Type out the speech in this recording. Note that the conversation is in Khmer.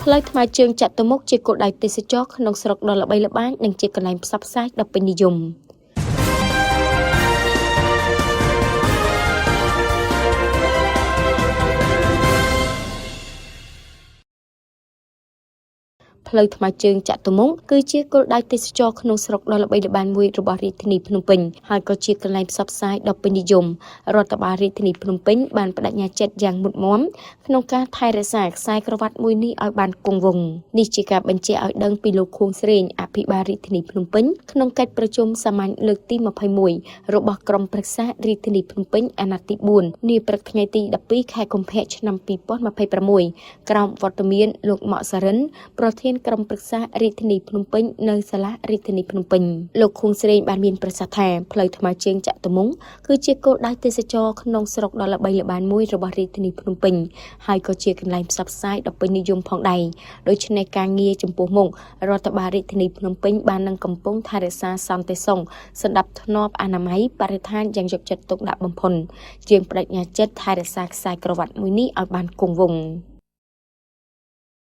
ផ្លូវថ្មើរជើងចាត់ទៅមុខជាគោលដៅទេសចរក្នុងស្រុកដ៏ល្បីល្បាញនិងជាកន្លែងផ្សព្វផ្សាយដ៏ពេញនិយមផ្លូវថ្មើរជើងចាក់ទុំងគឺជាគោលដៅទេសចរក្នុងស្រុកដ៏ល្បីល្បាញមួយរបស់រាជធានីភ្នំពេញហើយក៏ជាកន្លែងផ្សព្វផ្សាយដ៏ពេញនិយមរដ្ឋបាលរាជធានីភ្នំពេញបានបដិញ្ញាចិត្តយ៉ាងមុតមាំក្នុងការថែរក្សាខ្សែក្រវ៉ាត់មួយនេះឲ្យបានគង់វង្សនេះជាការបញ្ជាក់ឲ្យដឹងពីលោកខួងស្រេងអភិបាលរាជធានីភ្នំពេញក្នុងកិច្ចប្រជុំសាមញ្ញលើកទី21របស់ក្រុមប្រឹក្សារាជធានីភ្នំពេញអាណត្តិទី4នាព្រឹកថ្ងៃទី12ខែកុម្ភៈឆ្នាំ2026ក្រោមវត្តមានលោកម៉ាក់សារិនប្រធានក្រុមប្រឹក្សារាជធានីភ្នំពេញនៅសាលារាជធានីភ្នំពេញលោកខួងស្រេងបានមានប្រសាសន៍ថាផ្លូវថ្មើរជើងចាក់ទុំងគឺជាគោលដៅទេសចរក្នុងស្រុកដ៏ល្បីល្បាញមួយរបស់រាជធានីភ្នំពេញហើយក៏ជាកន្លែងផ្សព្វផ្សាយដ៏ពេញនិយមផងដែរដូច្នេះការងារចំពោះមុខរដ្ឋបាលរាជធានីភ្នំពេញបាននឹងកំពុងថែរក្សាសន្តិសុខសណ្ដាប់ធ្នាប់អនាម័យបរិស្ថានយ៉ាងយកចិត្តទុកដាក់បំផុតជាងបដិញ្ញាចិត្តថែរក្សាខ្សែក្រវ៉ាត់មួយនេះឲ្យបានគង់វង្ស